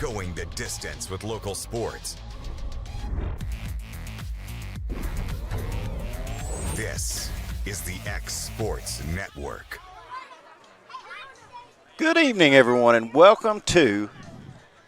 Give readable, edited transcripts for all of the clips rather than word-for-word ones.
Going the distance with local sports. This is the X Sports Network. Good evening, everyone, and welcome to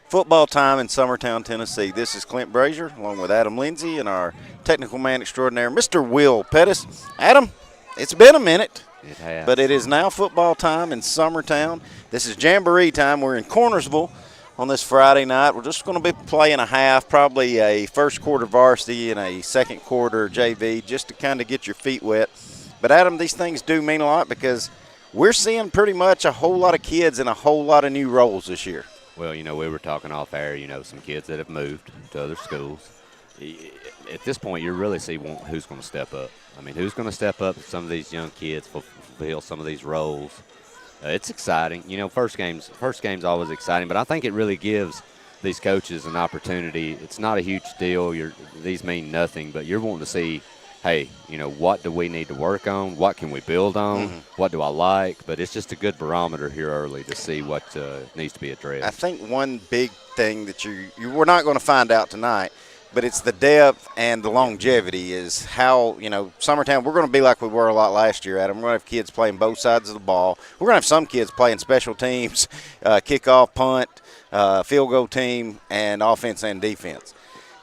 Football Time in Summertown, Tennessee. This is Clint Brazier, along with Adam Lindsay and our technical man extraordinaire, Mr. Will Pettis. Adam, it's been a minute. It has. But it is now football time in Summertown. This is Jamboree time. We're in Cornersville on this Friday night. We're just going to be playing a half, probably a first quarter varsity and a second quarter JV, just to kind of get your feet wet. But, Adam, these things do mean a lot because we're seeing pretty much a whole lot of kids in a whole lot of new roles this year. Well, we were talking off air, some kids that have moved to other schools. At this point, you really see who's going to step up. I mean, who's going to step up? Some of these young kids fulfill some of these roles. It's exciting. First game's always exciting, but I think it really gives these coaches an opportunity. It's not a huge deal. These mean nothing, but you're wanting to see, hey, what do we need to work on? What can we build on? Mm-hmm. What do I like? But it's just a good barometer here early to see what needs to be addressed. I think one big thing that we're not going to find out tonight, but it's the depth and the longevity is how, Summertown, we're going to be like we were a lot last year, Adam. We're going to have kids playing both sides of the ball. We're going to have some kids playing special teams, kickoff, punt, field goal team, and offense and defense.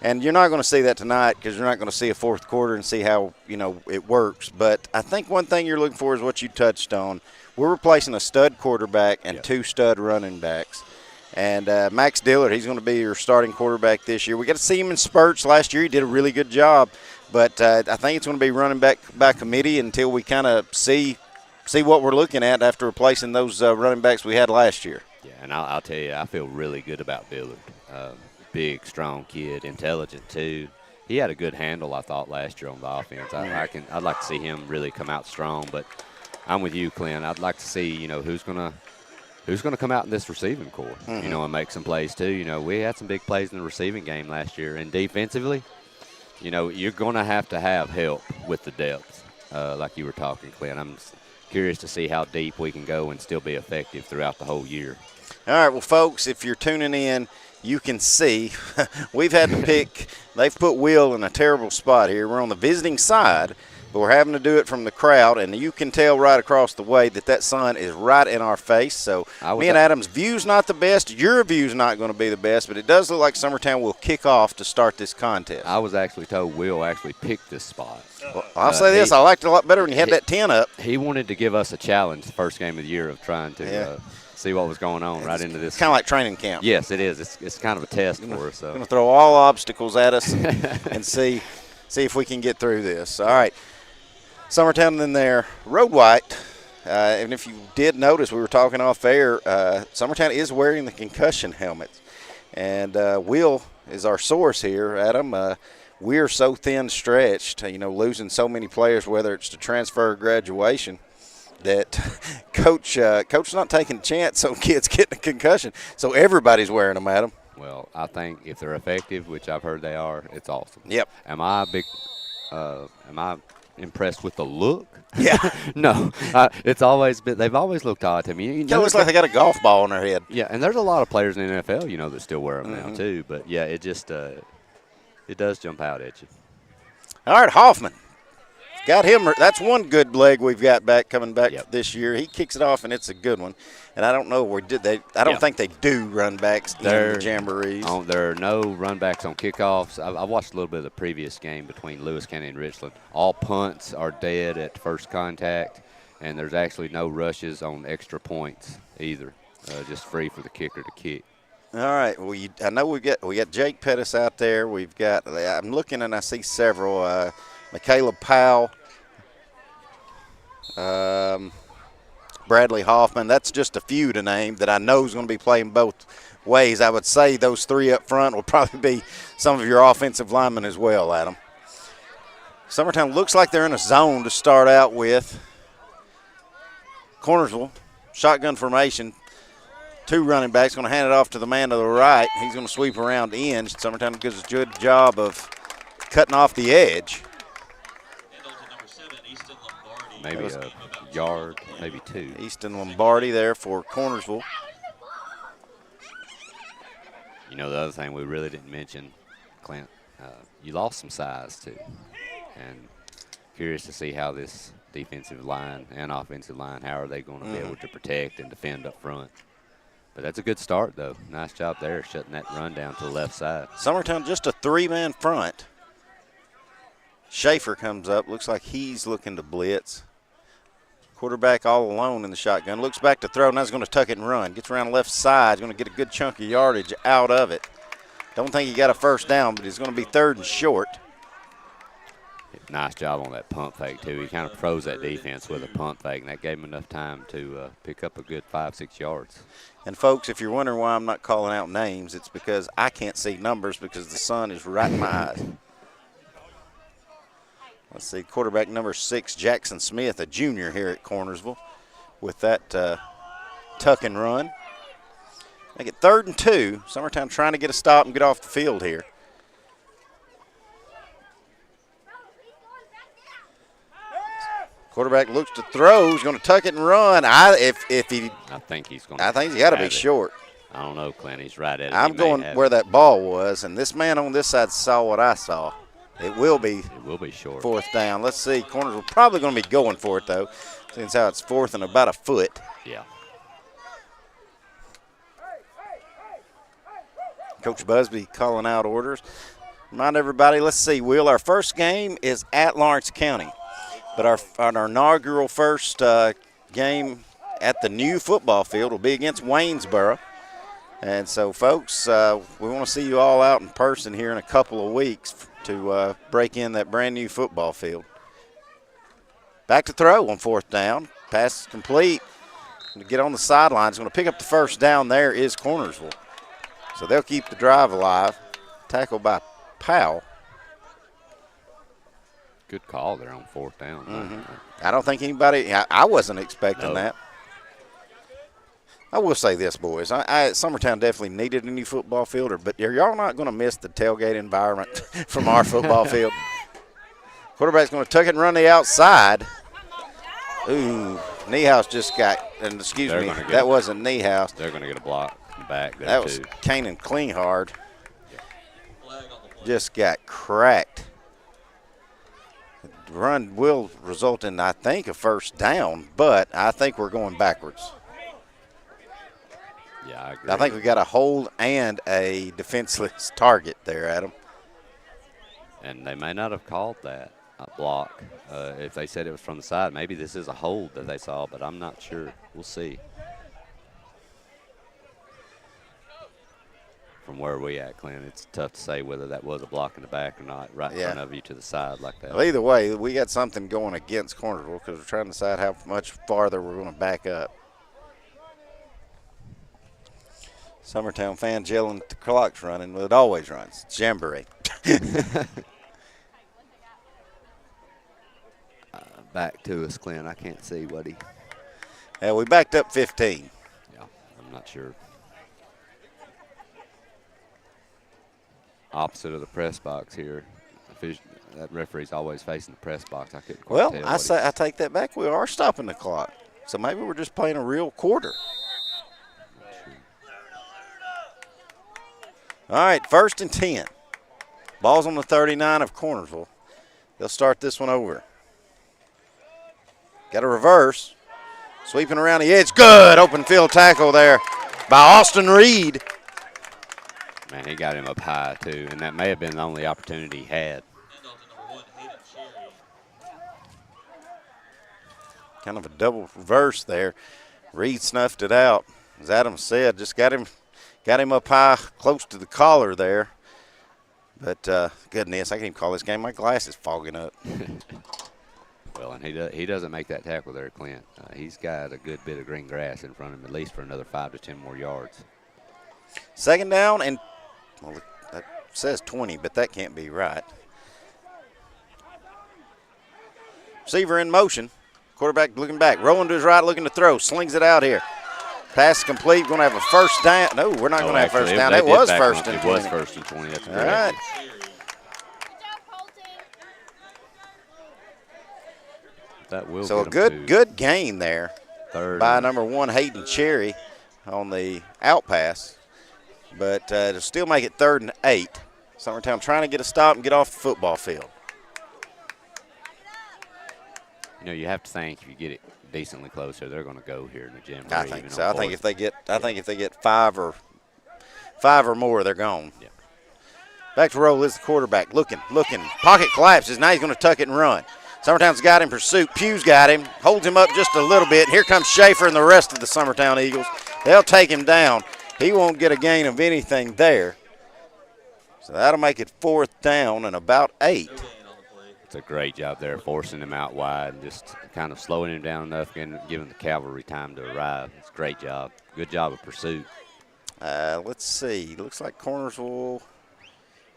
And you're not going to see that tonight because you're not going to see a fourth quarter and see how, it works. But I think one thing you're looking for is what you touched on. We're replacing a stud quarterback and two stud running backs. And Max Dillard, he's going to be your starting quarterback this year. We got to see him in spurts. Last year he did a really good job. But I think it's going to be running back by committee until we kind of see what we're looking at after replacing those running backs we had last year. Yeah, and I'll tell you, I feel really good about Dillard. Big, strong kid, intelligent too. He had a good handle, I thought, last year on the offense. I'd like to see him really come out strong. But I'm with you, Clint. I'd like to see, who's going to come out in this receiving corps, and make some plays too. We had some big plays in the receiving game last year. And defensively, you're going to have help with the depth, like you were talking, Clint. I'm curious to see how deep we can go and still be effective throughout the whole year. All right, well, folks, if you're tuning in, you can see we've had to pick. They've put Will in a terrible spot here. We're on the visiting side, but we're having to do it from the crowd, and you can tell right across the way that sun is right in our face. So me and Adam's view's not the best. Your view's not going to be the best, but it does look like Summertown will kick off to start this contest. I was actually told Will actually picked this spot. Well, I'll say this. I liked it a lot better when you had that 10 up. He wanted to give us a challenge the first game of the year of trying to see what was going on right into this. It's kind of like training camp. Yes, it is. It's kind of a test for us. We're going to throw all obstacles at us and see if we can get through this. All right. Summertown in there, road white. And if you did notice, we were talking off air, Summertown is wearing the concussion helmets. And Will is our source here, Adam. We're so thin stretched, losing so many players, whether it's to transfer or graduation, that coach not taking a chance on kids getting a concussion. So everybody's wearing them, Adam. Well, I think if they're effective, which I've heard they are, it's awesome. Yep. Am I impressed with the look? Yeah. No. It's always been. They've always looked odd to me. It looks like they got a golf ball on their head. Yeah, and there's a lot of players in the NFL, that still wear them now too. But yeah, it just it does jump out at you. All right, Hoffman. Got him. That's one good leg we've got coming back this year. He kicks it off, and it's a good one. And I don't know where did they. I don't think they do run backs in the Jamborees. There are no run backs on kickoffs. I watched a little bit of the previous game between Lewis County and Richland. All punts are dead at first contact, and there's actually no rushes on extra points either. Just free for the kicker to kick. All right. Well, I know we got Jake Pettis out there. We've got. I'm looking and I see several. Michaela Powell, Bradley Hoffman. That's just a few to name that I know is going to be playing both ways. I would say those three up front will probably be some of your offensive linemen as well, Adam. Summertown looks like they're in a zone to start out with. Cornersville, shotgun formation. Two running backs, going to hand it off to the man to the right. He's going to sweep around the end. Summertown does a good job of cutting off the edge. Maybe a yard, maybe two. Easton Lombardi there for Cornersville. You know, the other thing we really didn't mention, Clint, you lost some size too. And curious to see how this defensive line and offensive line, how are they going to be able to protect and defend up front. But that's a good start, though. Nice job there, shutting that run down to the left side. Summertown just a 3-man front. Schaefer comes up. Looks like he's looking to blitz. Quarterback all alone in the shotgun. Looks back to throw. Now he's going to tuck it and run. Gets around the left side. He's going to get a good chunk of yardage out of it. Don't think he got a first down, but he's going to be 3rd and short. Nice job on that pump fake, too. He kind of froze that defense with a pump fake, and that gave him enough time to pick up a good 5-6 yards. And, folks, if you're wondering why I'm not calling out names, it's because I can't see numbers because the sun is right in my eyes. Let's see, quarterback number 6, Jackson Smith, a junior here at Cornersville, with that tuck and run. Make it 3rd and 2. Summertown trying to get a stop and get off the field here. Quarterback looks to throw. He's going to tuck it and run. I think he's got to be short. I don't know, Clint. He's right at it. I'm going where that ball was, and this man on this side saw what I saw. It will be short. 4th down. Let's see. Corners are probably going to be going for it, though, since how it's 4th and about a foot. Yeah. Coach Busby calling out orders. Remind everybody, let's see, Will, our first game is at Lawrence County. But our inaugural first game at the new football field will be against Waynesboro. And so, folks, we want to see you all out in person here in a couple of weeks to break in that brand-new football field. Back to throw on 4th down. Pass is complete. Going to get on the sidelines. Going to pick up the first down there is Cornersville. So they'll keep the drive alive. Tackled by Powell. Good call there on 4th down. I don't think anybody – I wasn't expecting that. I will say this, boys. Summertown definitely needed a new football field, but are y'all not going to miss the tailgate environment from our football field? Quarterback's going to tuck it and run the outside. Ooh, Niehaus just got – and excuse me, that wasn't Niehaus. They're going to get a block back there, that was Kanan Klinghardt. Just got cracked. The run will result in, I think, a first down, but I think we're going backwards. Yeah, I agree. I think we got a hold and a defenseless target there, Adam. And they may not have called that a block. If they said it was from the side, maybe this is a hold that they saw, but I'm not sure. We'll see. From where we at, Clint, it's tough to say whether that was a block in the back or not, right in front of you to the side like that. Well, either way, we got something going against Cornersville because we're trying to decide how much farther we're going to back up. Summertown fans yelling that the clock's running. Well, it always runs. It's Jamboree. Back to us, Clint. I can't see what he. Yeah, we backed up 15. Yeah, I'm not sure. Opposite of the press box here. That referee's always facing the press box. I couldn't quite tell. Well, I take that back. We are stopping the clock. So maybe we're just playing a real quarter. All right, 1st and 10. Ball's on the 39 of Cornersville. They'll start this one over. Got a reverse. Sweeping around the edge. Good open field tackle there by Austin Reed. Man, he got him up high, too, and that may have been the only opportunity he had. Kind of a double reverse there. Reed snuffed it out. As Adam said, just got him up high, close to the collar there. But, goodness, I can't even call this game. My glass is fogging up. Well, and he doesn't make that tackle there, Clint. He's got a good bit of green grass in front of him, at least for another 5 to 10 more yards. 2nd down and, well, that says 20, but that can't be right. Receiver in motion. Quarterback looking back, rolling to his right, looking to throw. Slings it out here. Pass complete. Going to have a first down. No, we're not going to have first down. It was first and 20. It was first and 20. That's correct. All right. That will so a good gain there by number 1 Hayden Cherry on the out pass. but it'll still make it 3rd and 8. Summertown trying to get a stop and get off the football field. You know, you have to think if you get it decently closer, they're going to go here in the Jamboree. I think so. I think if they get 5 or more, they're gone. Yeah. Back to roll is the quarterback. Looking. Pocket collapses. Now he's going to tuck it and run. Summertown's got him in pursuit. Pugh's got him. Holds him up just a little bit. Here comes Schaefer and the rest of the Summertown Eagles. They'll take him down. He won't get a gain of anything there. So that'll make it 4th down and about 8. It's a great job there, forcing him out wide and just kind of slowing him down enough and giving the cavalry time to arrive. It's a great job. Good job of pursuit. Let's see. Looks like Cornersville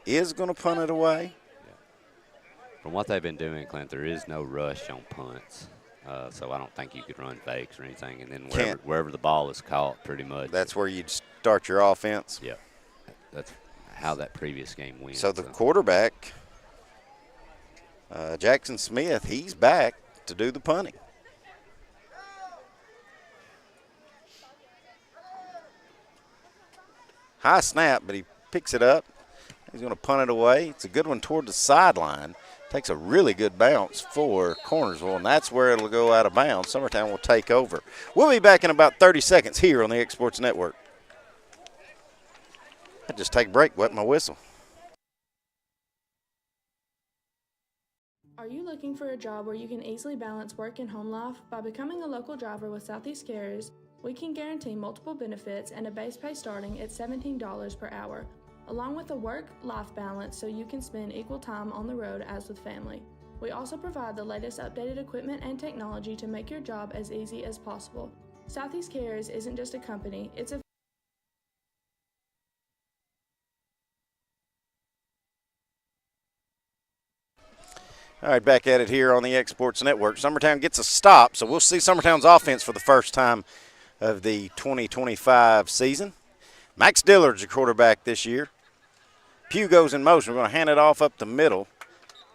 is going to punt it away. From what they've been doing, Clint, there is no rush on punts. So I don't think you could run fakes or anything. And then wherever the ball is caught, pretty much. That's where you'd start your offense. Yeah. That's how that previous game went. So the quarterback, Jackson Smith, he's back to do the punting. High snap, but he picks it up. He's going to punt it away. It's a good one toward the sideline. Takes a really good bounce for Cornersville, and that's where it'll go out of bounds. Summertown will take over. We'll be back in about 30 seconds here on the X Sports Network. I just take a break, wet my whistle. Are you looking for a job where you can easily balance work and home life? By becoming a local driver with Southeast Carriers, we can guarantee multiple benefits and a base pay starting at $17 per hour, along with a work-life balance so you can spend equal time on the road as with family. We also provide the latest updated equipment and technology to make your job as easy as possible. Southeast Carriers isn't just a company, it's a All right, back at it here on the X Sports Network. Summertown gets a stop, so we'll see Summertown's offense for the first time of the 2025 season. Max Dillard's your quarterback this year. Pugh goes in motion. We're going to hand it off up the middle.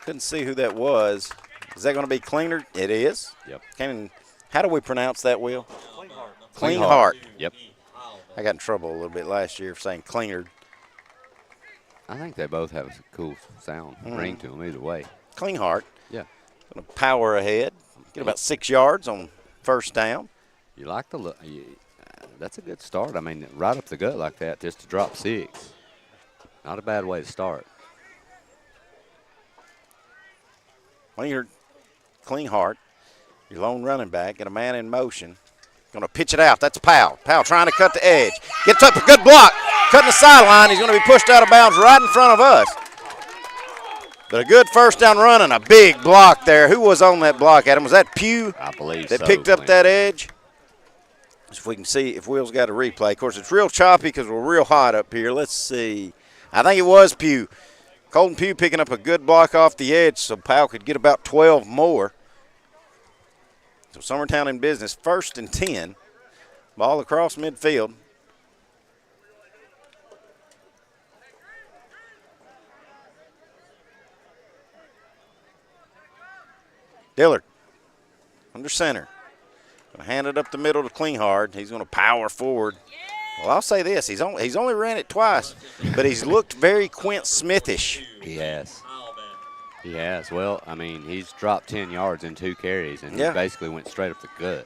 Couldn't see who that was. Is that going to be Klingler? It is. Yep. How do we pronounce that, Will? Klinghardt. Yep. I got in trouble a little bit last year for saying Klingler. I think they both have a cool sound ring to them either way. Klinghardt. Yeah. Going to power ahead. Get about 6 yards on first down. You like the look. That's a good start. I mean, right up the gut like that just to drop 6. Not a bad way to start. Well, you're Klinghardt, your lone running back, and a man in motion. Going to pitch it out. That's Powell. Powell trying to cut the edge. Gets up a good block. Cutting the sideline. He's going to be pushed out of bounds right in front of us. But a good first down run and a big block there. Who was on that block, Adam? Was that Pugh? I believe that so, picked up Clint. that edge? If we can see if Will's got a replay. Of course, it's real choppy because we're real hot up here. Let's see. I think it was Pugh. Colton Pugh picking up a good block off the edge so Powell could get about 12 more. So Summertown in business, 1st and 10. Ball across midfield. Dillard under center. Going to hand it up the middle to Klinghardt. He's going to power forward. Well, I'll say this. He's only ran it twice, but he's looked very Quint Smithish. He has. He has. Well, I mean, he's dropped 10 yards in 2 carries, and he basically went straight up the gut.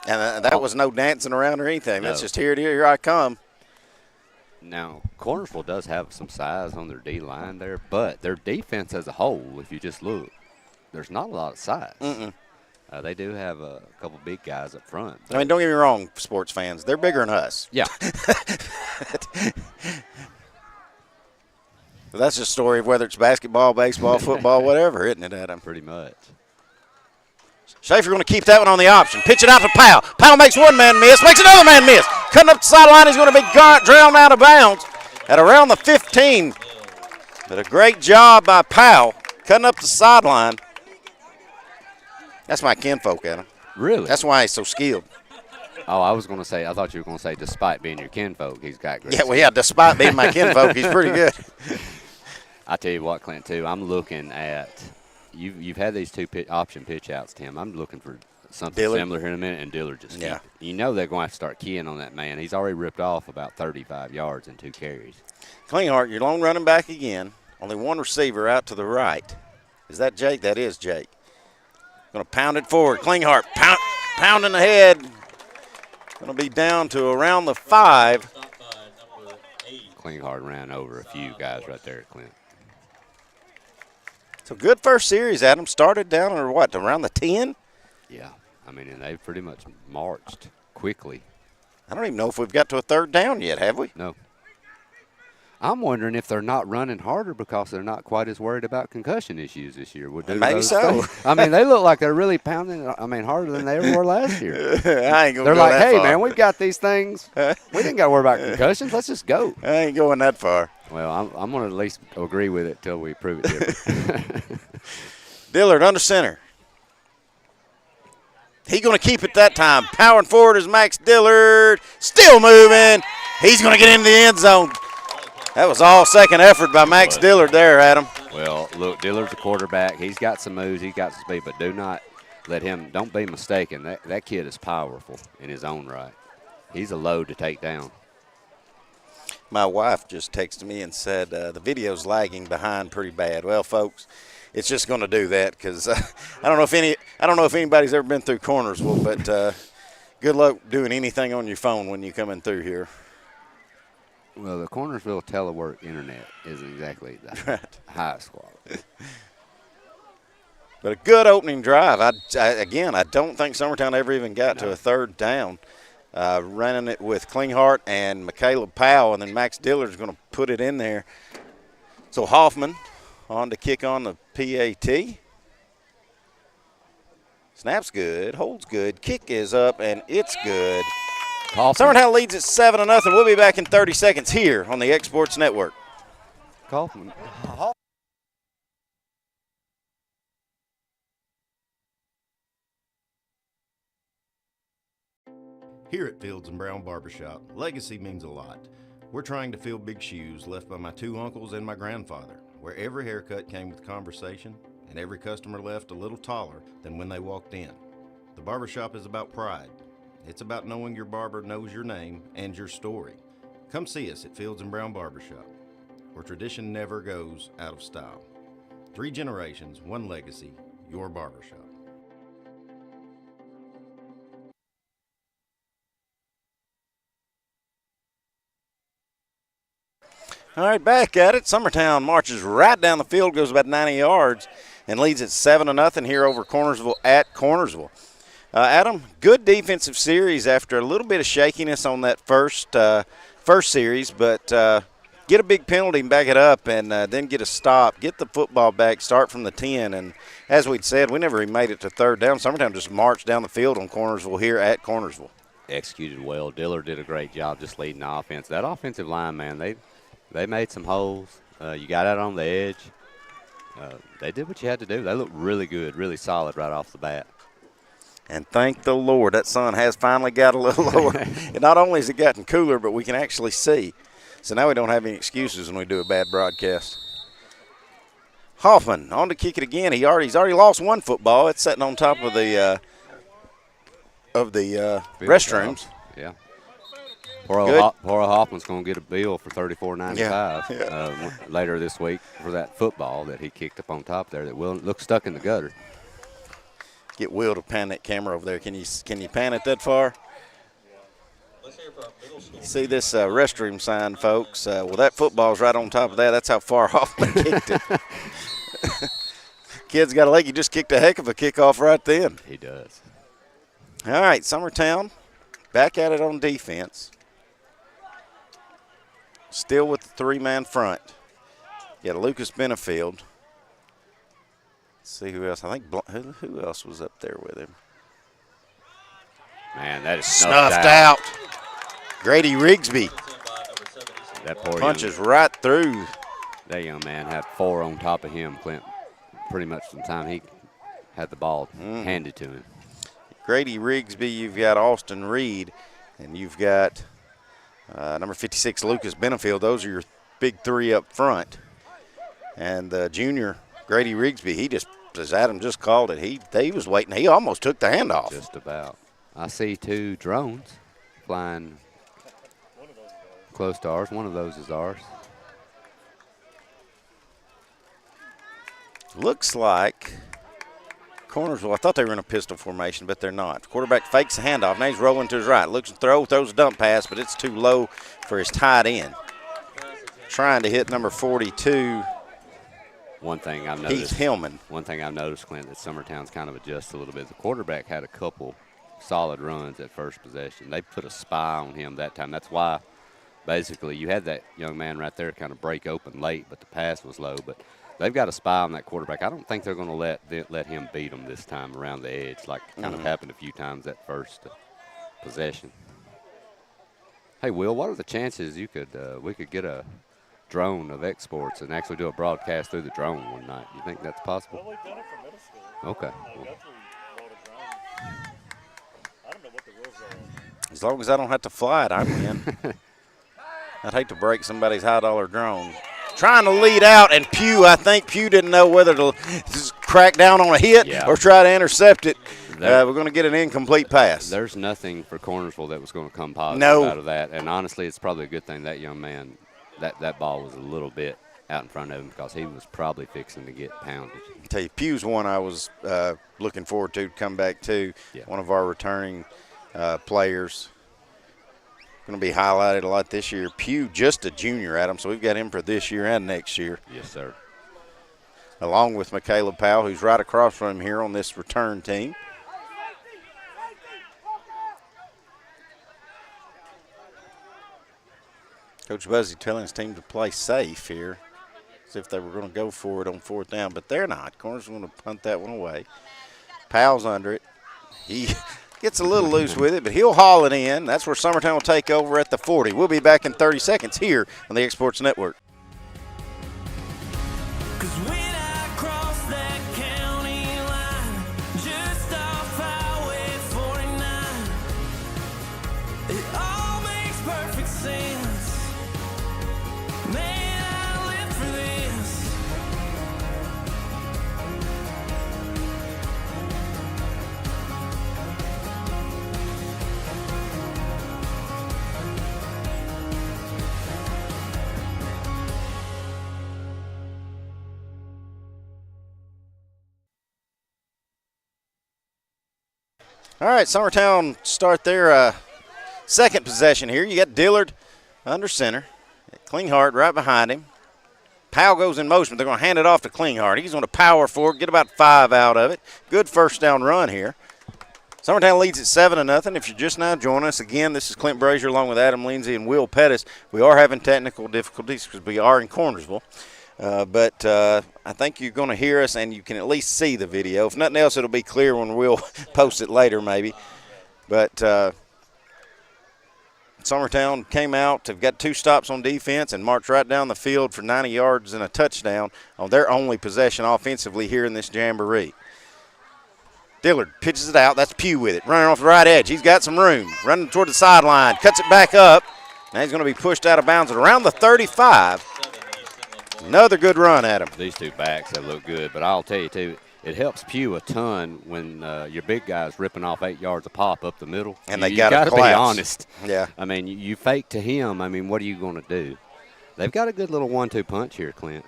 And that was no dancing around or anything. No. That's just here I come. Now, Cornersville does have some size on their D-line there, but their defense as a whole, if you just look, there's not a lot of size. They do have a couple big guys up front. I mean, don't get me wrong, sports fans. They're bigger than us. Yeah. But that's just a story of whether it's basketball, baseball, football, whatever, isn't it, Adam? Pretty much. Schaefer going to keep that one on the option. Pitch it out to Powell. Powell makes one man miss, makes another man miss. Cutting up the sideline, he's going to be drowned out of bounds at around the 15. But a great job by Powell cutting up the sideline. That's my kinfolk, Adam. Really? That's why he's so skilled. Oh, I was going to say, I thought you were going to say, despite being your kinfolk, he's got great. Yeah, well, yeah, despite being my kinfolk, he's pretty good. I tell you what, Clint, too, I'm looking at you've had these 2 option pitch outs, Tim. I'm looking for something Dillard. similar here in a minute, and Dillard just Yeah. you know they're going to have to start keying on that man. He's already ripped off about 35 yards in 2 carries. Klinghardt, your lone running back again. Only one receiver out to the right. Is that Jake? That is Jake. Going to pound it forward. Klinghardt pounding ahead. Going to be down to around the 5. Klinghardt ran over a few guys right there at Clint. So good first series, Adam. Started down or what, around the 10? Yeah, I mean, and they've pretty much marched quickly. I don't even know if we've got to a third down yet, have we? No. I'm wondering if they're not running harder because they're not quite as worried about concussion issues this year. Maybe so. I mean, they look like they're really pounding, harder than they ever were last year. I ain't going to go They're like, that hey, far. man, we've got these things. We didn't got to worry about concussions. Let's just go. I ain't going that far. Well, I'm going to at least agree with it till we prove it different. Dillard under center. He's going to keep it that time. Powering forward is Max Dillard. Still moving. He's going to get into the end zone. That was all second effort by Max Dillard there, Adam. Well, look, Dillard's a quarterback. He's got some moves. He's got some speed, but do not let him – don't be mistaken. That kid is powerful in his own right. He's a load to take down. My wife just texted me and said the video's lagging behind pretty bad. Well, folks, it's just going to do that because I don't know if anybody's ever been through Cornersville, but good luck doing anything on your phone when you come in through here. Well, the Cornersville telework internet isn't exactly the highest quality. But a good opening drive. I don't think Summertown ever even got to a third down. Running it with Klinghardt and McCaleb Powell, and then Max Dillard's going to put it in there. So Hoffman on to kick on the PAT. Snap's good, holds good, kick is up, and it's good. Summertown leads at 7-0. We'll be back in 30 seconds here on the X Sports Network. Kaufman. Here at Fields and Brown Barbershop, legacy means a lot. We're trying to fill big shoes left by my 2 uncles and my grandfather, where every haircut came with conversation and every customer left a little taller than when they walked in. The barbershop is about pride. It's about knowing your barber knows your name and your story. Come see us at Fields and Brown Barbershop, where tradition never goes out of style. 3 generations, 1 legacy, your barbershop. All right, back at it. Summertown marches right down the field, goes about 90 yards, and leads at 7-0 here over Cornersville at Cornersville. Adam, good defensive series after a little bit of shakiness on that first series, but get a big penalty and back it up, and then get a stop, get the football back, start from the 10. And as we'd said, we never even made it to third down. Summertown just marched down the field on Cornersville here at Cornersville. Executed well. Dillard did a great job just leading the offense. That offensive line, man, they made some holes. You got out on the edge. They did what you had to do. They looked really good, really solid right off the bat. And thank the Lord, that sun has finally got a little lower. And not only has it gotten cooler, but we can actually see. So now we don't have any excuses when we do a bad broadcast. Hoffman on to kick it again. He's already lost 1 football. It's sitting on top of the restrooms. Yeah. Poor old Hoffman's going to get a bill for $34.95 later this week for that football that he kicked up on top there that will look stuck in the gutter. Get Will to pan that camera over there. Can you pan it that far? See this restroom sign, folks? Well, that football's right on top of that. That's how far Hoffman kicked it. Kid's got a leg. He just kicked a heck of a kickoff right then. He does. All right, Summertown back at it on defense. Still with the 3-man front. You got Lucas Benefield. See who else. I think who else was up there with him? Man, that is snuffed out. Grady Rigsby. That poor punches right through. That young man had 4 on top of him, Clint. Pretty much from the time he had the ball handed to him. Grady Rigsby, you've got Austin Reed, and you've got number 56, Lucas Benefield. Those are your big 3 up front. And the junior, Grady Rigsby, he just soft as Adam just called it. He was waiting. He almost took the handoff. Just about. I see 2 drones flying close to ours. One of those is ours. Looks like Cornersville, I thought they were in a pistol formation, but they're not. Quarterback fakes the handoff. Now he's rolling to his right. Looks to throw, throws a dump pass, but it's too low for his tight end. Trying to hit number 42. One thing I've noticed. Heath Hillman. One thing I've noticed, Clint, that Summertown's kind of adjusted a little bit. The quarterback had a couple solid runs at first possession. They put a spy on him that time. That's why, basically, you had that young man right there kind of break open late, but the pass was low. But they've got a spy on that quarterback. I don't think they're going to let him beat them this time around the edge, like kind of happened a few times that first possession. Hey, Will, what are the chances we could get a drone of exports and actually do a broadcast through the drone one night? You think that's possible? Well, we've done it for middle school. Okay. Guthrie bought a drone. I don't know what the rules are. As long as I don't have to fly it, I'm in. I'd hate to break somebody's high-dollar drone. Trying to lead out, and I think Pugh didn't know whether to crack down on a hit or try to intercept it. We're going to get an incomplete pass. There's nothing for Cornersville that was going to come positive out of that. And honestly, it's probably a good thing that young man, that ball was a little bit out in front of him because he was probably fixing to get pounded. I tell you, Pugh's one I was looking forward to come back to. Yeah. One of our returning players. Going to be highlighted a lot this year. Pugh, just a junior, Adam, so we've got him for this year and next year. Yes, sir. Along with Michaela Powell, who's right across from him here on this return team. Coach Buzzy telling his team to play safe here, as if they were going to go for it on 4th down, but they're not. Corners going to punt that one away. Powell's under it. He gets a little loose with it, but he'll haul it in. That's where Summertown will take over at the 40. We'll be back in 30 seconds here on the Exports Network. All right, Summertown start their second possession here. You got Dillard under center. Klinghardt right behind him. Powell goes in motion. They're going to hand it off to Klinghardt. He's going to power forward, get about 5 out of it. Good first down run here. Summertown leads at 7-0. If you're just now joining us, again, this is Clint Brazier along with Adam Lindsay and Will Pettis. We are having technical difficulties because we are in Cornersville. But I think you're going to hear us and you can at least see the video. If nothing else, it'll be clear when we'll post it later maybe. But Summertown came out. They've got 2 stops on defense and marched right down the field for 90 yards and a touchdown on their only possession offensively here in this Jamboree. Dillard pitches it out. That's Pugh with it. Running off the right edge. He's got some room. Running toward the sideline. Cuts it back up. Now he's going to be pushed out of bounds at around the 35. Another good run at him. These 2 backs have looked good, but I'll tell you, too, it helps Pugh a ton when your big guy's ripping off 8 yards a pop up the middle. And they got to be collapse. honest. Yeah. I mean, you fake to him. I mean, what are you going to do? They've got a good little 1-2 punch here, Clint.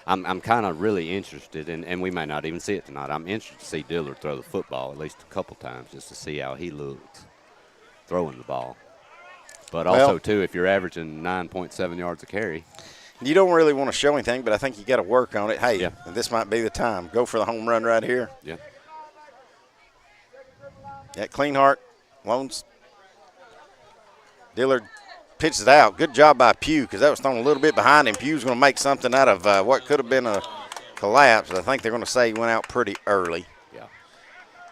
I'm kind of really interested, and we may not even see it tonight. I'm interested to see Dillard throw the football at least a couple times just to see how he looks throwing the ball. But also, too, if you're averaging 9.7 yards a carry. You don't really want to show anything, but I think you got to work on it. Hey, This might be the time. Go for the home run right here. Yeah. Klinghardt loans. Dillard pitches it out. Good job by Pugh because that was thrown a little bit behind him. Pugh's going to make something out of what could have been a collapse. I think they're going to say he went out pretty early. Yeah.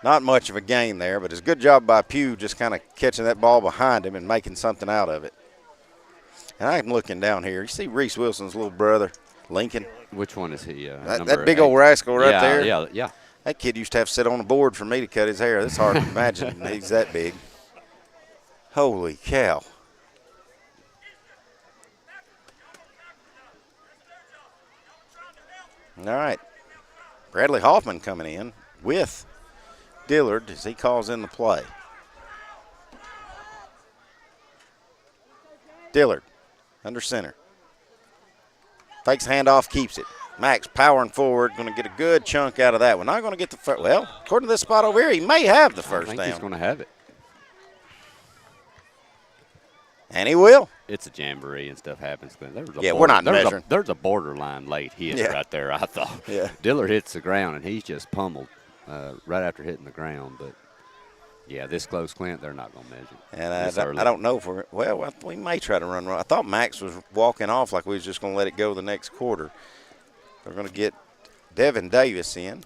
Not much of a gain there, but it's a good job by Pugh just kind of catching that ball behind him and making something out of it. And I'm looking down here. You see Reese Wilson's little brother, Lincoln? Which one is he? That big old rascal right there? Yeah. That kid used to have to sit on a board for me to cut his hair. That's hard to imagine. He's that big. Holy cow. All right. Bradley Hoffman coming in with Dillard as he calls in the play. Dillard under center. Takes handoff, keeps it. Max powering forward, going to get a good chunk out of that one. Not going to get the first. Well, according to this spot over here, he may have the first down. He's going to have it. And he will. It's a jamboree and stuff happens. We're not measuring. There's a borderline late hit right there, I thought. Yeah. Dillard hits the ground, and he's just pummeled right after hitting the ground. But, yeah, this close, Clint, they're not going to measure. And I don't know if we may try to run. I thought Max was walking off like we was just going to let it go the next quarter. They're going to get Devin Davis in.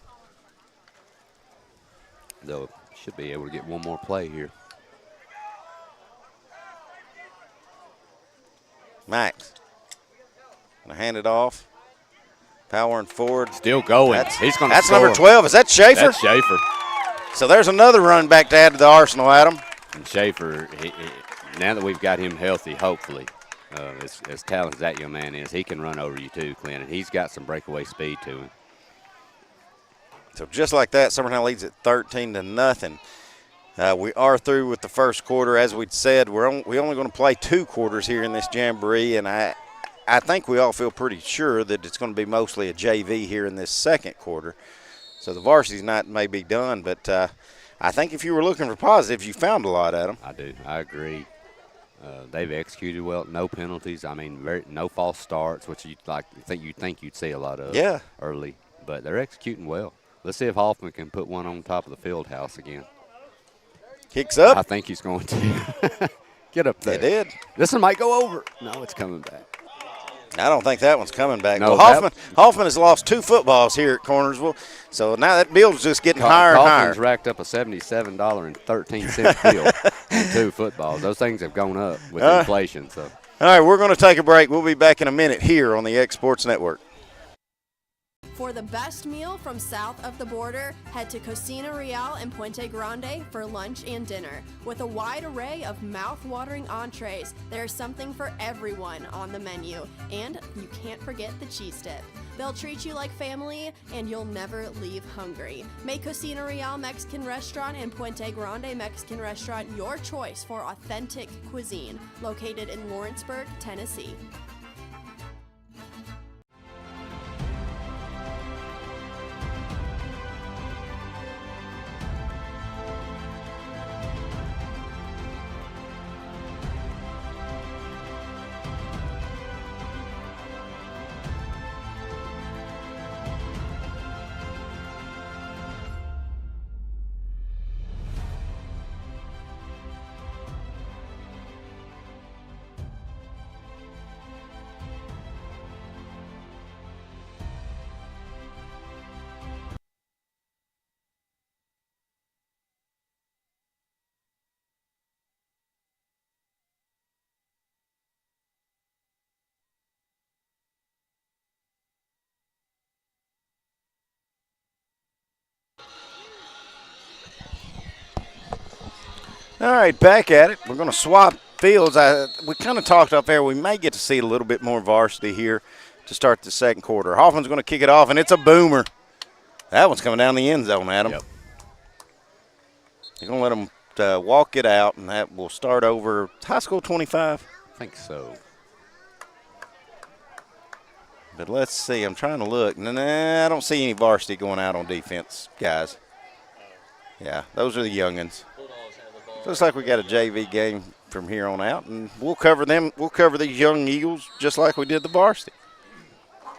They'll should be able to get one more play here. Max. Going to hand it off. Powering forward. Still going. That's number 12. Is that Schaefer? That's Schaefer. So there's another run back to add to the arsenal, Adam. And Schaefer, now that we've got him healthy, hopefully, as talented as that young man is, he can run over you too, Clint. And he's got some breakaway speed to him. So just like that, Summertown leads at 13-0. We are through with the first quarter. As we'd said, we're only going to play 2 quarters here in this jamboree, and I think we all feel pretty sure that it's going to be mostly a JV here in this second quarter. So the varsity's not may be done, but I think if you were looking for positives, you found a lot, Adam. I do. I agree. They've executed well. No penalties. I mean, no false starts, which you'd think you'd see a lot of early. But they're executing well. Let's see if Hoffman can put one on top of the field house again. Kicks up. I think he's going to. Get up there. It did. This one might go over. No, it's coming back. I don't think that one's coming back. No, well, Hoffman has lost 2 footballs here at Cornersville, so now that bill's just getting higher and higher. Hoffman's racked up a $77.13 bill on 2 footballs. Those things have gone up with inflation. So, all right, we're going to take a break. We'll be back in a minute here on the X Sports Network. For the best meal from south of the border, head to Cocina Real in Puente Grande for lunch and dinner. With a wide array of mouth-watering entrees, there's something for everyone on the menu. And you can't forget the cheese dip. They'll treat you like family, and you'll never leave hungry. Make Cocina Real Mexican Restaurant and Puente Grande Mexican Restaurant your choice for authentic cuisine, located in Lawrenceburg, Tennessee. All right, back at it. We're going to swap fields. We kind of talked up there. We may get to see a little bit more varsity here to start the second quarter. Hoffman's going to kick it off, and it's a boomer. That one's coming down the end zone, Adam. Yep. You're going to let them walk it out, and that will start over high school 25. I think so. But let's see. I'm trying to look. Nah, I don't see any varsity going out on defense, guys. Yeah, those are the youngins. Looks like we got a JV game from here on out, and we'll cover them. We'll cover these young Eagles just like we did the varsity. You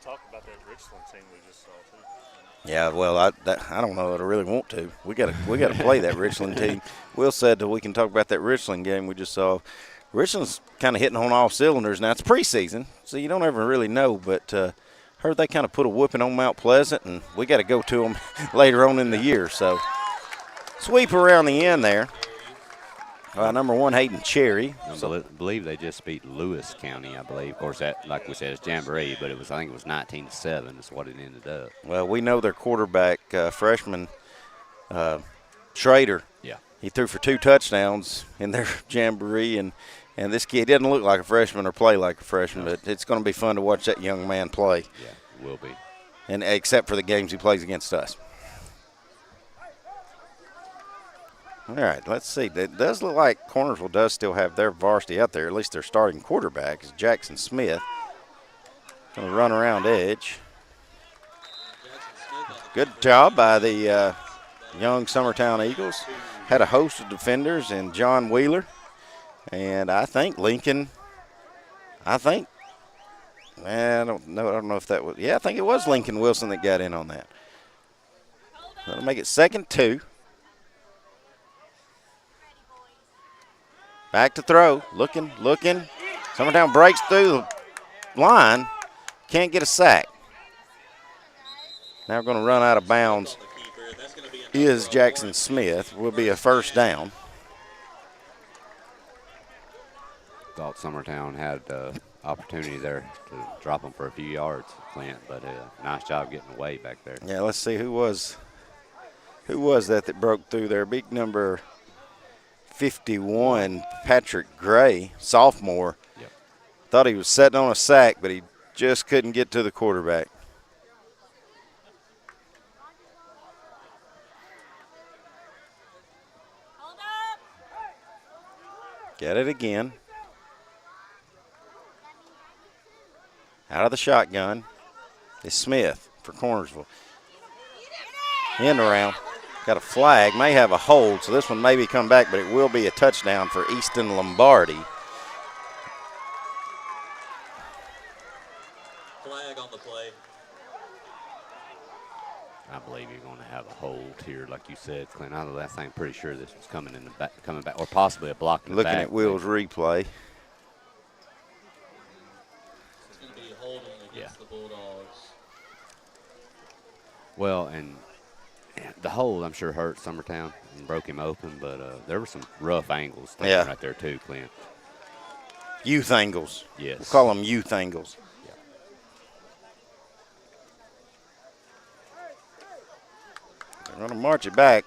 talked about that Richland team we just saw too. Yeah, well, I don't know that I really want to. We got to play that Richland team. Will said that we can talk about that Richland game we just saw. Richland's kind of hitting on all cylinders now. It's preseason, so you don't ever really know, but. Heard they kind of put a whooping on Mount Pleasant, and we got to go to them later on in the year. So sweep around the end there. Number 1, Hayden Cherry. I believe they just beat Lewis County, I believe. Of course, that, like we said, it's Jamboree, but I think it was 19-7 is what it ended up. Well, we know their quarterback, freshman Schrader, He threw for 2 touchdowns in their jamboree, and this kid doesn't look like a freshman or play like a freshman, but it's going to be fun to watch that young man play. Yeah, it will be. And except for the games he plays against us. All right, let's see. It does look like Cornersville does still have their varsity out there. At least their starting quarterback is Jackson Smith. Going to run around edge. Good job by the young Summertown Eagles. Had a host of defenders in John Wheeler. And I think Lincoln, I don't know if that was, I think it was Lincoln Wilson that got in on that. That'll make it 2nd 2. Back to throw, looking. Summertown breaks through the line, can't get a sack. Now we're going to run out of bounds. Is Jackson Smith. Will be a first down. Thought Summertown had opportunity there to drop them for a few yards, Clint, but nice job getting away back there. Yeah, let's see who was that broke through there. Big number 51, Patrick Gray, sophomore. Yep. Thought he was sitting on a sack, but he just couldn't get to the quarterback. Get it again. Out of the shotgun is Smith for Cornersville. End around. Got a flag. May have a hold, so this one may be come back, but it will be a touchdown for Easton Lombardi. Flag on the play. I believe you're going to have a hold here, like you said, Clint. I think pretty sure this was coming back, or possibly a block in the Looking back. at Will's replay. It's going to be holding against the Bulldogs. Well, and the hold, I'm sure, hurt Summertown and broke him open, but there were some rough angles right there too, Clint. Youth angles. Yes. We'll call them youth angles. They're going to march it back.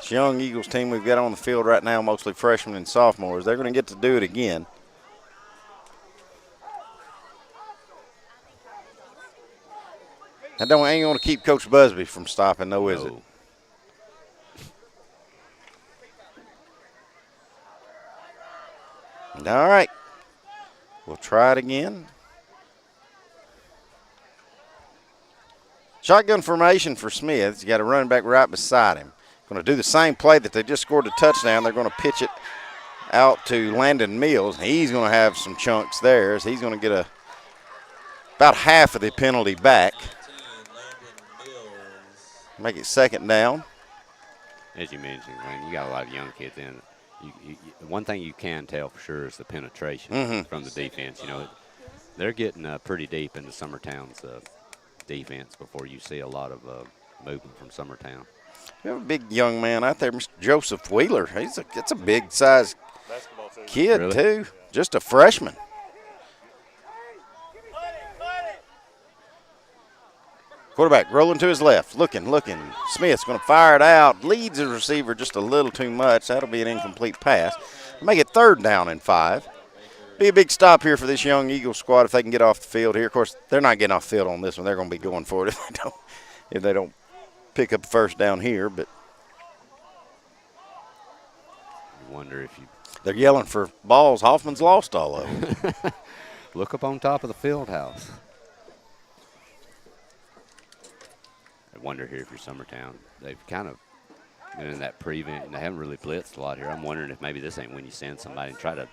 This young Eagles team we've got on the field right now, mostly freshmen and sophomores, they're going to get to do it again. That ain't going to keep Coach Busby from stopping, though, is it? All right. We'll try it again. Shotgun formation for Smith. He's got a running back right beside him. Going to do the same play that they just scored a touchdown. They're going to pitch it out to Landon Mills. He's going to have some chunks there. So he's going to get about half of the penalty back. Make it 2nd down. As you mentioned, man, you got a lot of young kids in. One thing you can tell for sure is the penetration from the defense. You know, they're getting pretty deep into Summertown's defense before you see a lot of movement from Summertown. We have a big young man out there, Mr. Joseph Wheeler. It's a big size kid, Really? too. Just a freshman. Quarterback rolling to his left, looking. Smith's going to fire it out. Leads the receiver just a little too much. That'll be an incomplete pass. Make it 3rd down and 5. Be a big stop here for this young Eagle squad if they can get off the field here. Of course, they're not getting off the field on this one. They're going to be going for it if they don't pick up a first down here. But You wonder if they're yelling for balls. Hoffman's lost all of them. look up on top of the field house. I wonder here if you're Summertown. They've kind of been in that prevent, and they haven't really blitzed a lot here. I'm wondering if maybe this ain't when you send somebody and try to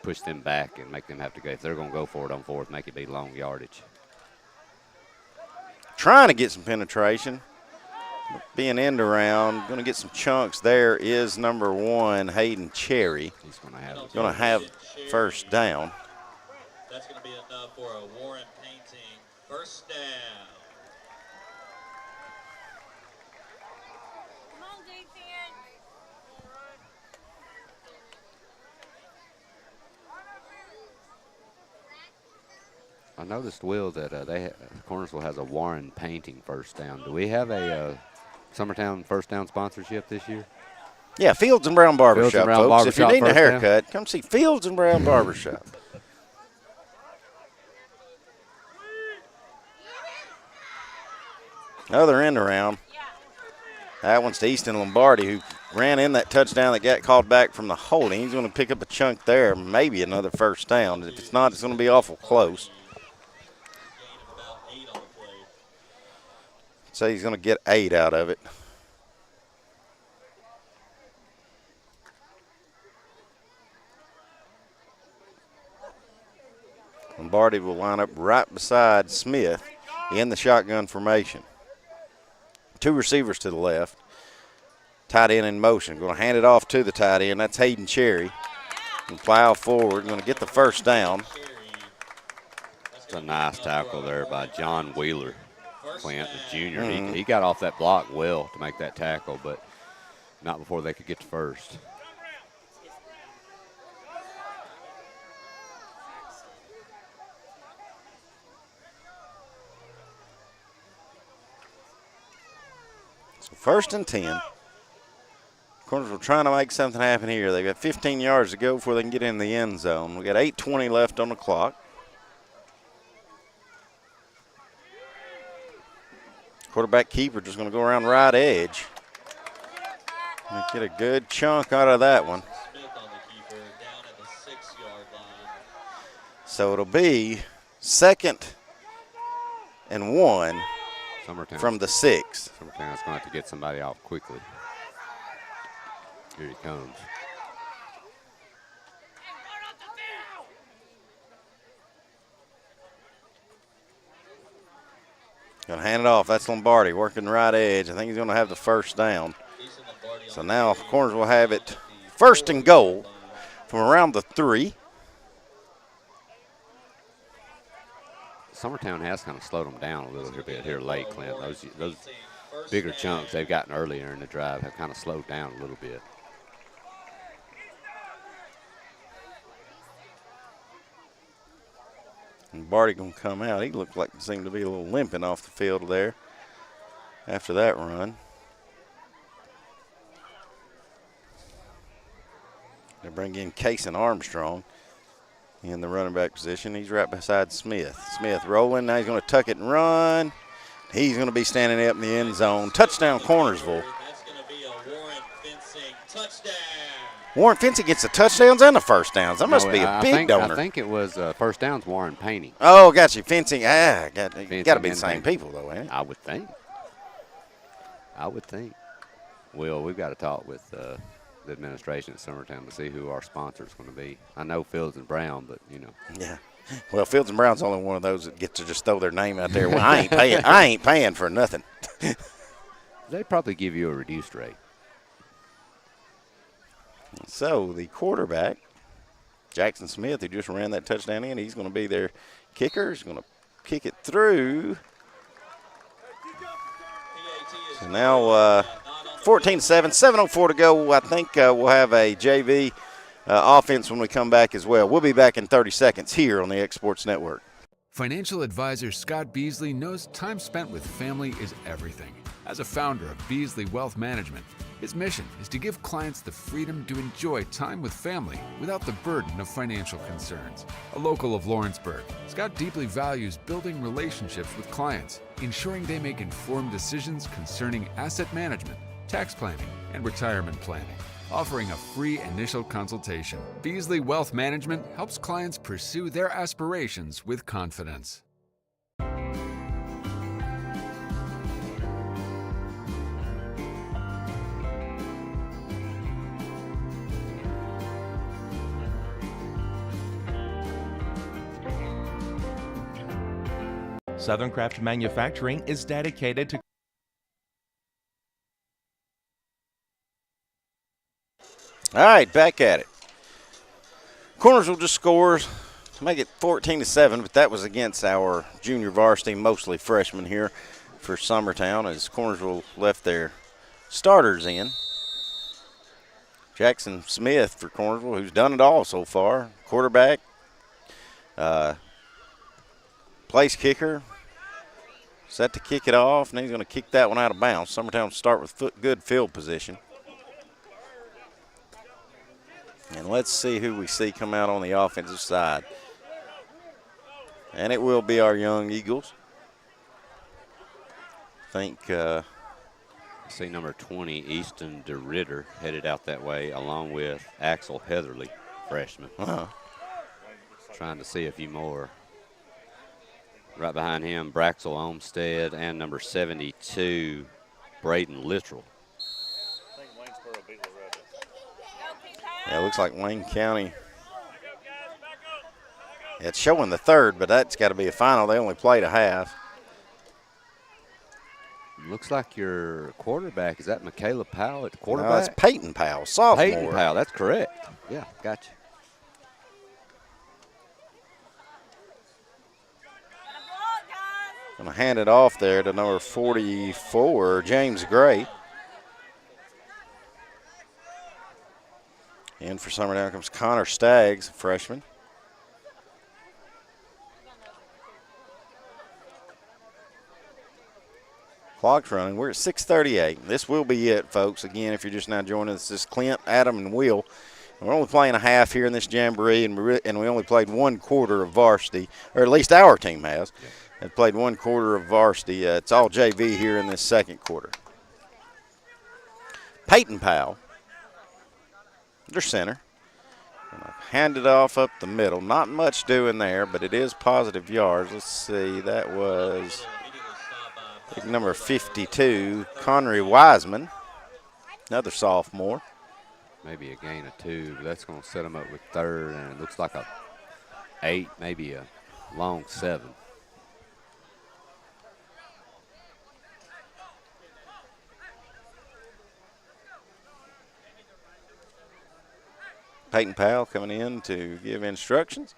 push them back and make them have to go. If they're going to go for it on 4th, make it be long yardage. Trying to get some penetration. Being end around, going to get some chunks. There is number 1, Hayden Cherry. He's going to have first down. That's going to be enough for a Warren Painting first down. I noticed, Will, that Cornersville has a Warren Painting first down. Do we have a Summertown first down sponsorship this year? Yeah, Fields and Brown Barbershop, Brown folks. If you're Barbershop needing a first haircut, come see Fields and Brown Barbershop. Other end around. That one's to Easton Lombardi, who ran in that touchdown that got called back from the holding. He's going to pick up a chunk there, maybe another first down. If it's not, it's going to be awful close. So he's going to get 8 out of it. Lombardi will line up right beside Smith in the shotgun formation. 2 receivers to the left. Tight end in motion. Going to hand it off to the tight end. That's Hayden Cherry. And plow forward. Going to get the first down. It's a nice tackle there by John Wheeler, Clint, the junior. He got off that block well to make that tackle, but not before they could get to first. So 1st and 10. Cornersville trying to make something happen here. They've got 15 yards to go before they can get in the end zone. We got 8:20 left on the clock. Quarterback keeper just going to go around right edge. And get a good chunk out of that one. So it'll be 2nd and 1 Summertown. from the 6. Summertown's going to have to get somebody off quickly. Here he comes. Going to hand it off. That's Lombardi working right edge. I think he's going to have the first down. So now Corners will have it 1st and goal from around the 3. Summertown has kind of slowed them down a little bit here late, Clint. Those bigger chunks they've gotten earlier in the drive have kind of slowed down a little bit. Lombardi going to come out. He looked like he seemed to be a little limping off the field there after that run. They bring in Case and Armstrong in the running back position. He's right beside Smith. Smith rolling. Now he's going to tuck it and run. He's going to be standing up in the end zone. Touchdown, Cornersville. That's going to be a Warren Fencing touchdown. Warren Fencing gets the touchdowns and the first downs. That must be a big donor. I think it was first downs Warren Painting. Oh, got you. Fencing. Got to be the and same Painting. people, though, ain't it? I would think. Well, we've got to talk with the administration at Summertown to see who our sponsor is going to be. I know Fields and Brown, but, you know. Yeah. Well, Fields and Brown's only one of those that get to just throw their name out there. Well, I ain't paying for nothing. They'd probably give you a reduced rate. So the quarterback, Jackson Smith, who just ran that touchdown in, he's going to be their kicker. He's going to kick it through. So now 14-7, 7:04 to go. I think we'll have a JV offense when we come back as well. We'll be back in 30 seconds here on the X Sports Network. Financial advisor Scott Beasley knows time spent with family is everything. As a founder of Beasley Wealth Management, his mission is to give clients the freedom to enjoy time with family without the burden of financial concerns. A local of Lawrenceburg, Scott deeply values building relationships with clients, ensuring they make informed decisions concerning asset management, tax planning, and retirement planning. Offering a free initial consultation, Beasley Wealth Management helps clients pursue their aspirations with confidence. Southern Craft Manufacturing is dedicated to All right, back at it. Cornersville just scores to make it 14-7, but that was against our junior varsity, mostly freshmen here for Summertown, as Cornersville left their starters in. Jackson Smith for Cornersville, who's done it all so far. Quarterback, place kicker, set to kick it off, and he's going to kick that one out of bounds. Summertown will start with good field position. And let's see who we see come out on the offensive side. And it will be our young Eagles. I think see number 20, Easton DeRitter, headed out that way, along with Axel Heatherly, freshman. Trying to see a few more. Right behind him, Braxel Olmstead and number 72, Braden Littrell. Yeah, it looks like Wayne County. It's showing the third, but that's got to be a final. They only played a half. Looks like your quarterback, is that Michaela Powell at the quarterback? No, it's Peyton Powell, sophomore. Peyton Powell, that's correct. Yeah, gotcha. Going to hand it off there to number 44, James Gray. In for Summertown comes Connor Staggs, freshman. Clock's running. We're at 6:38. This will be it, folks. Again, if you're just now joining us, this is Clint, Adam, and Will. And we're only playing a half here in this Jamboree, and we only played 1 quarter of varsity, or at least our team has. Yeah. Have played 1 quarter of varsity. It's all JV here in this second quarter. Peyton Powell, their center. Hand it off up the middle. Not much doing there, but it is positive yards. Let's see. That was number 52, Connery Wiseman, another sophomore. Maybe a gain of 2, but that's going to set them up with third, and it looks like a 8, maybe a long 7. Peyton Powell coming in to give instructions.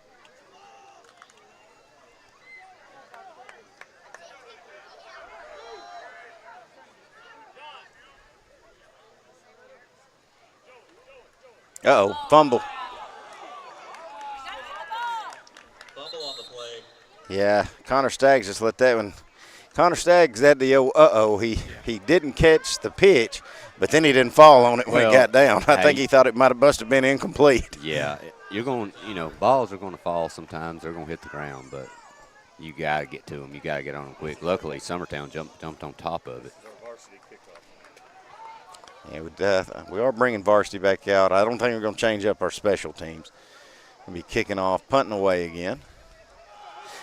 Uh-oh, fumble. Fumble on the play. Yeah, Connor Staggs just let that one. Connor Staggs had the uh-oh. He didn't catch the pitch, but then he didn't fall on it when it got down. I think he thought it might have been incomplete. Yeah, you're going, balls are going to fall sometimes. They're going to hit the ground, but you got to get to them. You got to get on them quick. Luckily, Summertown jumped on top of it. Yeah, we are bringing varsity back out. I don't think we're going to change up our special teams. We'll be kicking off, punting away again.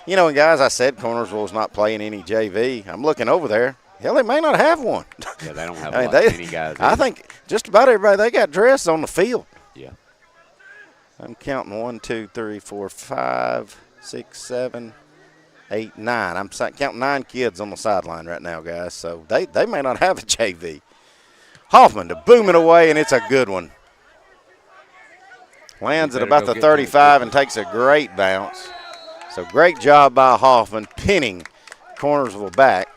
And guys, I said Cornersville's not playing any JV. I'm looking over there. Hell, they may not have one. Yeah, they don't have many guys. I think just about everybody, they got dressed on the field. Yeah. I'm counting 1, 2, 3, 4, 5, 6, 7, 8, 9. I'm counting 9 kids on the sideline right now, guys. So they may not have a JV. Hoffman to boom it away, and it's a good one. Lands at about the 35 and takes a great bounce. So great job by Hoffman pinning Cornersville back.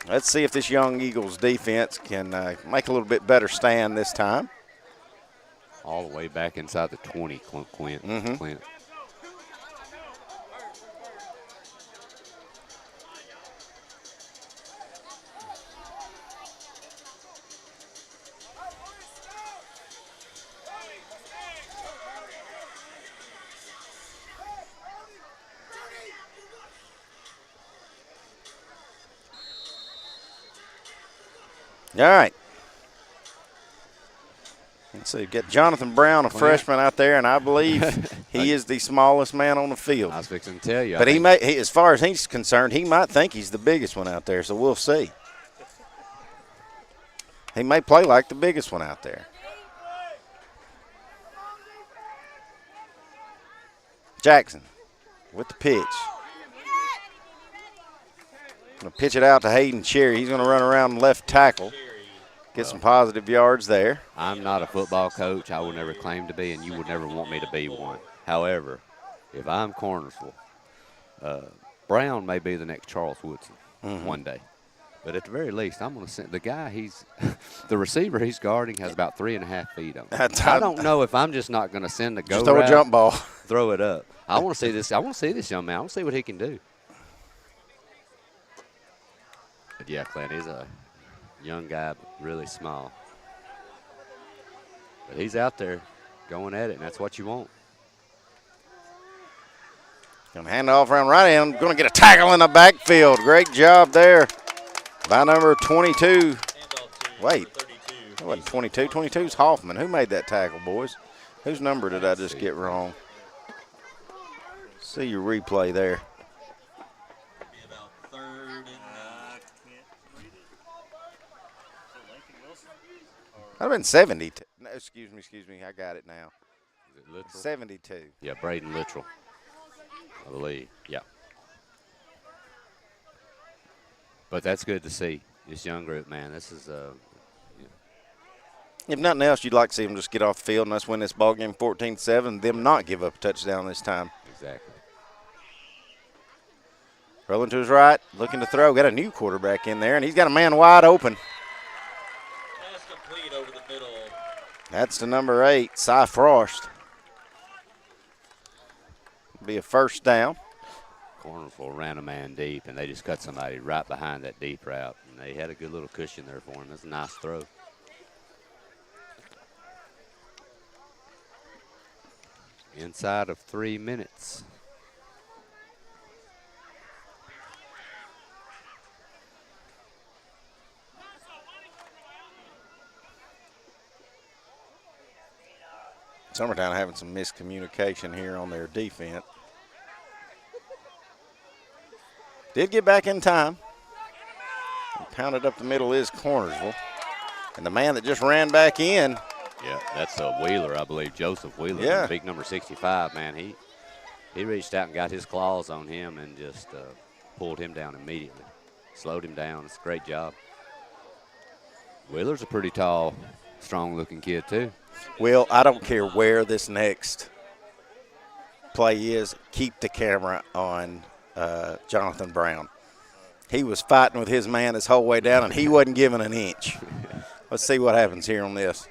Let's see if this young Eagles defense can make a little bit better stand this time. All the way back inside the 20, Clint. Clint. All right. Let's see. Get Jonathan Brown, a freshman out there, and I believe he is the smallest man on the field. I was fixing to tell you. But as far as he's concerned, he might think he's the biggest one out there, so we'll see. He may play like the biggest one out there. Jackson with the pitch. Going to pitch it out to Hayden Cherry. He's going to run around left tackle. Get some positive yards there. I'm not a football coach. I would never claim to be, and you would never want me to be one. However, if I'm Cornersville, Brown may be the next Charles Woodson one day. But at the very least, I'm going to send the guy. The receiver he's guarding has about 3.5 feet on him. I don't know if I'm just not going to send the go just throw route, a jump ball, throw it up. I want to see this. I want to see this young man. I want to see what he can do. But yeah, Clint, he's a young guy, but really small. But he's out there. going at it, and that's what you want. Going to hand it off around right end. Going to get a tackle in the backfield. Great job there by number 22. Wait, that wasn't 22. 22's Hoffman. Who made that tackle, boys? Whose number did I just get wrong? See your replay there. I've been 72. No, excuse me. I got it now. Is it Littrell? 72. Yeah, Braden Littrell, I believe. Yeah. But that's good to see. This young group, man. This is If nothing else, you'd like to see them just get off the field and us win this ball game 14-7. Them not give up a touchdown this time. Exactly. Rolling to his right, looking to throw. Got a new quarterback in there, and he's got a man wide open. Pass complete over the middle. That's the number 8, Cy Frost. Be a first down. Cornersville ran a man deep, and they just cut somebody right behind that deep route. And they had a good little cushion there for him. That's a nice throw. Inside of 3 minutes. Summertown having some miscommunication here on their defense. Did get back in time. And pounded up the middle is Cornersville. And the man that just ran back in. Yeah, that's a Wheeler, I believe, Joseph Wheeler. Yeah. Big number 65, man. He reached out and got his claws on him and just pulled him down immediately. Slowed him down. It's a great job. Wheeler's a pretty tall, strong-looking kid, too. Well, I don't care where this next play is. Keep the camera on Jonathan Brown. He was fighting with his man this whole way down, and he wasn't giving an inch. Let's see what happens here on this.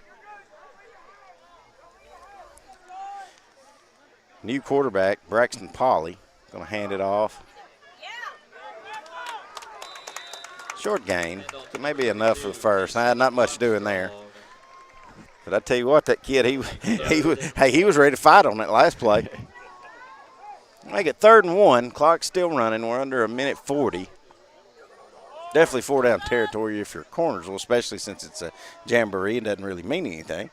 New quarterback, Braxton Pauley, going to hand it off. Short gain. It may be enough for the first. Not much doing there. But I tell you what, that kid, he was ready to fight on that last play. Make it 3rd and 1. Clock's still running. We're under 1:40. Definitely 4-down territory if you're Cornersville, especially since it's a Jamboree. It doesn't really mean anything.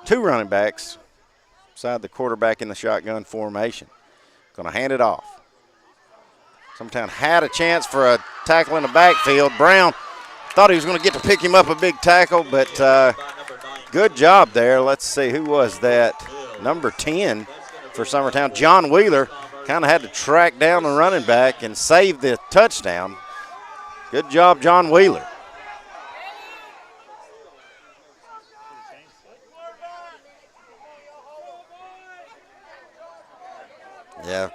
Two running backs beside the quarterback in the shotgun formation. Going to hand it off. Summertown had a chance for a tackle in the backfield. Brown thought he was going to get to pick him up a big tackle, but good job there. Let's see, who was that? Number 10 for Summertown, John Wheeler. Kind of had to track down the running back and save the touchdown. Good job, John Wheeler. Yeah,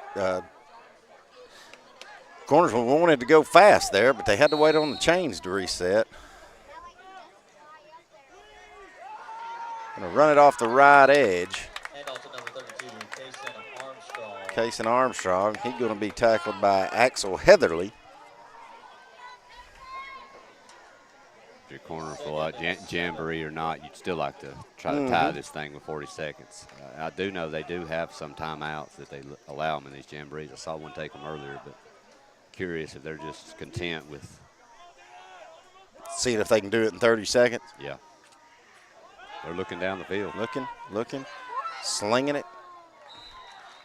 Cornersville wanted to go fast there, but they had to wait on the chains to reset. Going to run it off the right edge. And also number 32, Kason Armstrong. He's going to be tackled by Axel Heatherly. If you're Cornersville, Jamboree or not, you'd still like to try to tie this thing with 40 seconds. I do know they do have some timeouts that they allow them in these Jamborees. I saw one take them earlier, but curious if they're just content with seeing if they can do it in 30 seconds. Yeah. They're looking down the field. Looking, slinging it.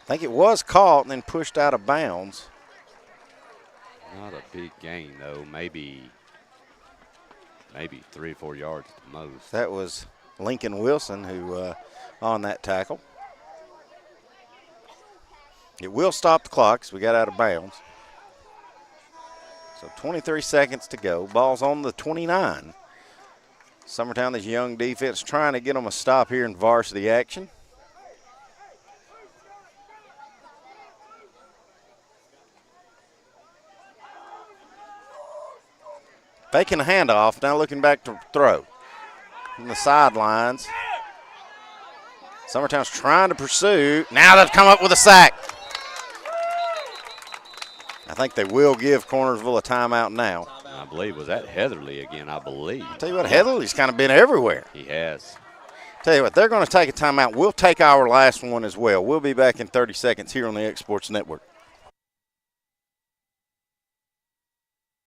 I think it was caught and then pushed out of bounds. Not a big gain, though. Maybe 3 or 4 yards at the most. That was Lincoln Wilson who on that tackle. It will stop the clock because we got out of bounds. So 23 seconds to go. Ball's on the 29. Summertown, this young defense, trying to get them a stop here in varsity action. Faking the handoff, now looking back to throw. From the sidelines. Summertown's trying to pursue. Now they've come up with a sack. I think they will give Cornersville a timeout now. I believe, was that Heatherly again, I believe. Tell you what, Heatherly's kind of been everywhere. He has. Tell you what, they're going to take a timeout. We'll take our last one as well. We'll be back in 30 seconds here on the X Sports Network.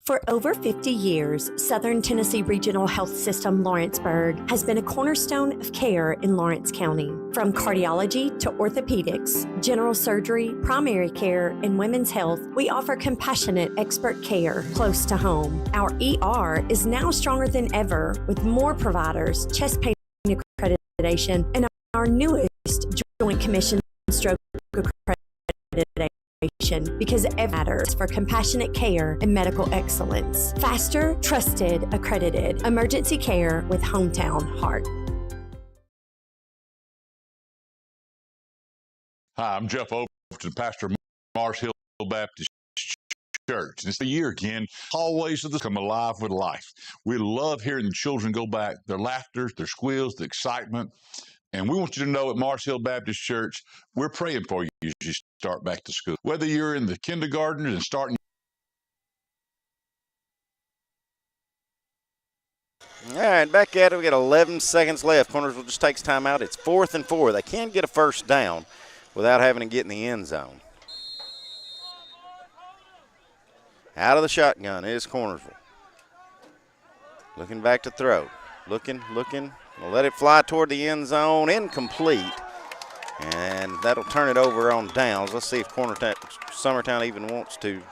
For over 50 years, Southern Tennessee Regional Health System Lawrenceburg has been a cornerstone of care in Lawrence County. From cardiology to orthopedics, general surgery, primary care, and women's health, we offer compassionate expert care close to home. Our ER is now stronger than ever with more providers, chest pain accreditation, and our newest Joint Commission stroke accreditation. Because it matters for compassionate care and medical excellence. Faster, trusted, accredited emergency care with Hometown Heart. Hi, I'm Jeff Overton, pastor of Mars Hill Baptist Church. And it's the year again. Hallways of the come alive with life. We love hearing the children go back, their laughter, their squeals, the excitement. And we want you to know at Mars Hill Baptist Church, we're praying for you as you start back to school. Whether you're in the kindergarten and starting. All right, back at it. We got 11 seconds left. Cornersville just takes time out. It's 4th and 4. They can get a first down without having to get in the end zone. Out of the shotgun is Cornersville. Looking back to throw. Looking. We'll let it fly toward the end zone. Incomplete. And that'll turn it over on downs. Let's see if Summertown even wants to.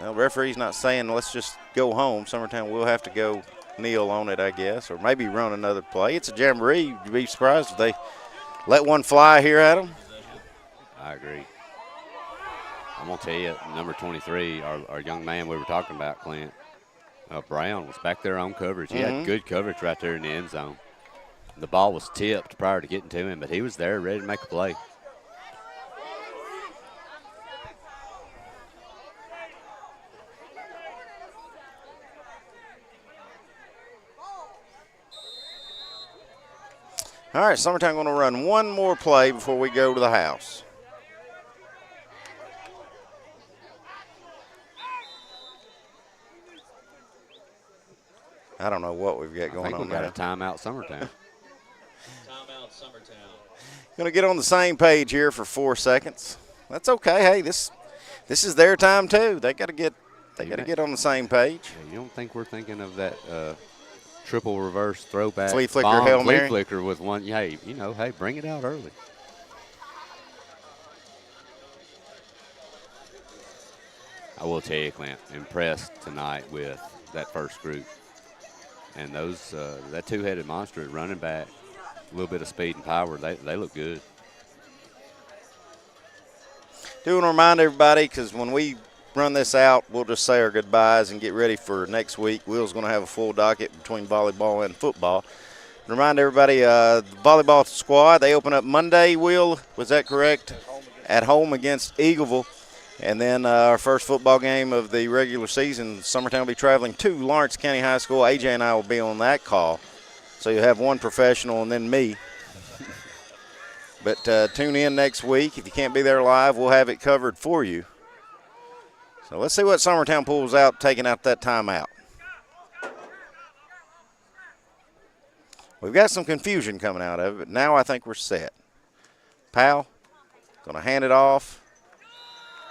Well, referee's not saying let's just go home. Summertown will have to go kneel on it, I guess, or maybe run another play. It's a jamboree. You'd be surprised if they let one fly here at them. I agree. I'm going to tell you, number 23, our young man we were talking about, Clint, Brown, was back there on coverage. He had good coverage right there in the end zone. The ball was tipped prior to getting to him, but he was there ready to make a play. All right, Summertown going to run one more play before we go to the house. I don't know what we've got going on there. I think we got a timeout Summertown. Timeout Summertown. Going to get on the same page here for 4 seconds. That's okay. Hey, this is their time too. They got to get on the same page. Yeah, you don't think we're thinking of that triple reverse throwback flea flicker Hail Mary? Flea flicker with one. Hey, bring it out early. I will tell you, Clint, impressed tonight with that first group. And those that two-headed monster running back, a little bit of speed and power, they look good. Do want to remind everybody, because when we run this out, we'll just say our goodbyes and get ready for next week. Will's going to have a full docket between volleyball and football. Remind everybody, the volleyball squad, they open up Monday, Will, was that correct? At home against Eagleville. And then our first football game of the regular season, Summertown will be traveling to Lawrence County High School. AJ and I will be on that call. So you have one professional and then me. But tune in next week. If you can't be there live, we'll have it covered for you. So let's see what Summertown pulls out, taking out that timeout. We've got some confusion coming out of it, but now I think we're set. Powell going to hand it off.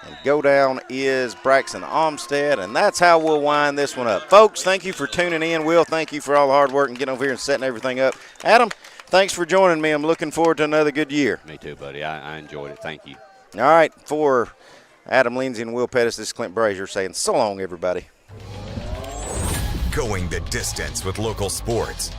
And go down is Braxton Olmstead, and that's how we'll wind this one up. Folks, thank you for tuning in. Will, thank you for all the hard work and getting over here and setting everything up. Adam, thanks for joining me. I'm looking forward to another good year. Me too, buddy. I enjoyed it. Thank you. All right, for Adam Lindsay and Will Pettis, this is Clint Brazier saying so long, everybody. Going the distance with local sports.